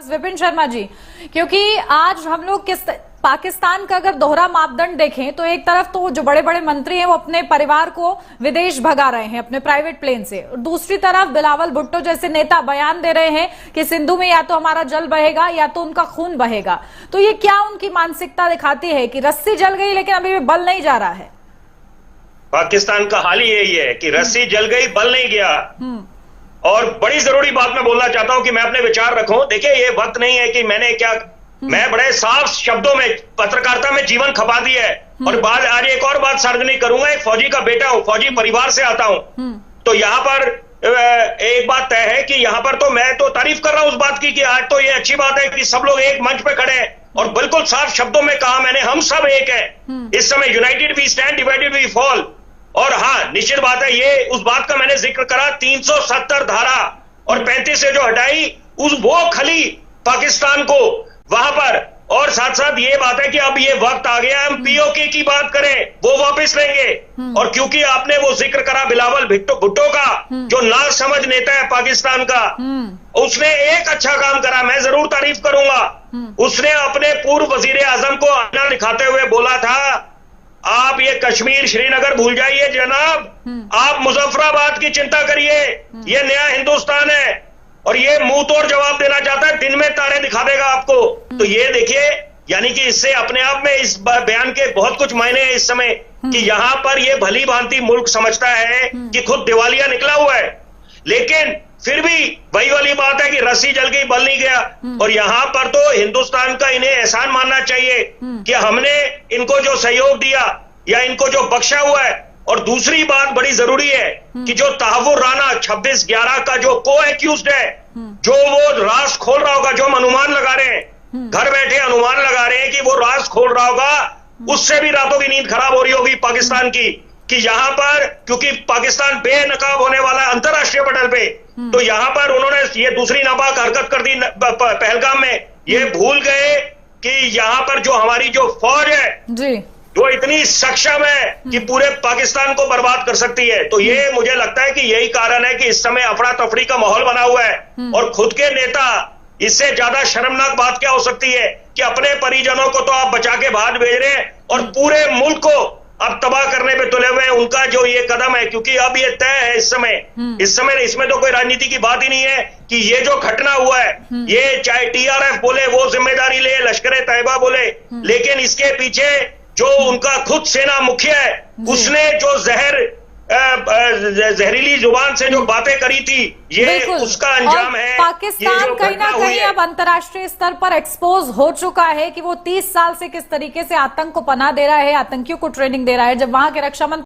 विपिन शर्मा जी, क्योंकि आज हम लोग पाकिस्तान का अगर दोहरा मापदंड देखें तो एक तरफ तो जो बड़े बड़े मंत्री हैं वो अपने परिवार को विदेश भगा रहे हैं अपने प्राइवेट प्लेन से, और दूसरी तरफ बिलावल भुट्टो जैसे नेता बयान दे रहे हैं कि सिंधु में या तो हमारा जल बहेगा या तो उनका खून बहेगा। तो ये क्या उनकी मानसिकता दिखाती है कि रस्सी जल गई लेकिन अभी भी बल नहीं जा रहा है? पाकिस्तान का हाल ही यही है कि रस्सी जल गई, बल नहीं गया। और बड़ी जरूरी बात मैं बोलना चाहता हूं कि मैं अपने विचार रखूं। देखिए, ये वक्त नहीं है कि मैं बड़े साफ शब्दों में पत्रकारिता में जीवन खपा दी है। और आज एक और बात सार्वजनिक करूंगा। एक फौजी का बेटा हूं, फौजी परिवार से आता हूं, तो यहाँ पर एक बात तय है कि यहाँ पर तो मैं तो तारीफ कर रहा हूं उस बात की कि आज तो ये अच्छी बात है कि सब लोग एक मंच पे खड़े हैं। और बिल्कुल साफ शब्दों में कहा मैंने, हम सब एक हैं। इस समय united we stand, divided we fall. और हाँ, निश्चित बात है, ये उस बात का मैंने जिक्र करा, 370 धारा और 35 से जो हटाई, वो खली पाकिस्तान को वहां पर। और साथ साथ ये बात है कि अब ये वक्त आ गया हम पीओके की बात करें, वो वापस लेंगे। और क्योंकि आपने वो जिक्र करा बिलावल भुट्टो का, जो ना समझ नेता है पाकिस्तान का, उसने एक अच्छा काम करा, मैं जरूर तारीफ करूंगा। उसने अपने पूर्व वजीर आजम को आईना दिखाते हुए बोला था, आप ये कश्मीर श्रीनगर भूल जाइए जनाब, आप मुजफ्फराबाद की चिंता करिए, ये नया हिंदुस्तान है। और ये मुंह तोड़ जवाब देना चाहता है, दिन में तारे दिखा देगा आपको। तो ये देखिए, यानी कि इससे अपने आप में इस बयान के बहुत कुछ मायने हैं इस समय, कि यहां पर ये भली भांति मुल्क समझता है कि खुद दिवालिया निकला हुआ है। लेकिन फिर भी वही वाली बात है कि रस्सी जल गई, बल नहीं गया। और यहां पर तो हिंदुस्तान का इन्हें एहसान मानना चाहिए कि हमने इनको जो सहयोग दिया या इनको जो बख्शा हुआ है। और दूसरी बात बड़ी जरूरी है कि जो तहव्वुर राना 26/11 का जो को एक्यूज्ड है, जो वो राज खोल रहा होगा, जो हम अनुमान लगा रहे हैं, घर बैठे अनुमान लगा रहे हैं कि वो राज खोल रहा होगा, उससे भी रातों की नींद खराब हो रही होगी पाकिस्तान की। कि यहां पर क्योंकि पाकिस्तान बेनकाब होने वाला है अंतरराष्ट्रीय पटल पे, तो यहां पर उन्होंने ये दूसरी नापाक हरकत कर दी पहलगाम में। ये भूल गए कि यहां पर जो हमारी जो फौज है जी, जो इतनी सक्षम है कि पूरे पाकिस्तान को बर्बाद कर सकती है। तो ये मुझे लगता है कि यही कारण है कि इस समय अफरा तफरी का माहौल बना हुआ है। और खुद के नेता, इससे ज्यादा शर्मनाक बात क्या हो सकती है कि अपने परिजनों को तो आप बचा के बाहर भेज रहे हैं और पूरे मुल्क को अब तबाह करने पे तुले हुए हैं। उनका जो ये कदम है, क्योंकि अब ये तय है इस समय इसमें तो कोई राजनीति की बात ही नहीं है कि ये जो घटना हुआ है, ये चाहे टीआरएफ बोले वो जिम्मेदारी ले, लश्कर तैयबा बोले, लेकिन इसके पीछे जो उनका खुद सेना मुखिया है, उसने जो जहरीली जुबान से जो बातें करी थी, ये उसका अंजाम है। पाकिस्तान कहीं ना कहीं अब अंतर्राष्ट्रीय स्तर पर एक्सपोज हो चुका है कि वो 30 साल से किस तरीके से आतंक को पनाह दे रहा है, आतंकियों को ट्रेनिंग दे रहा है। जब वहां के रक्षा मंत्री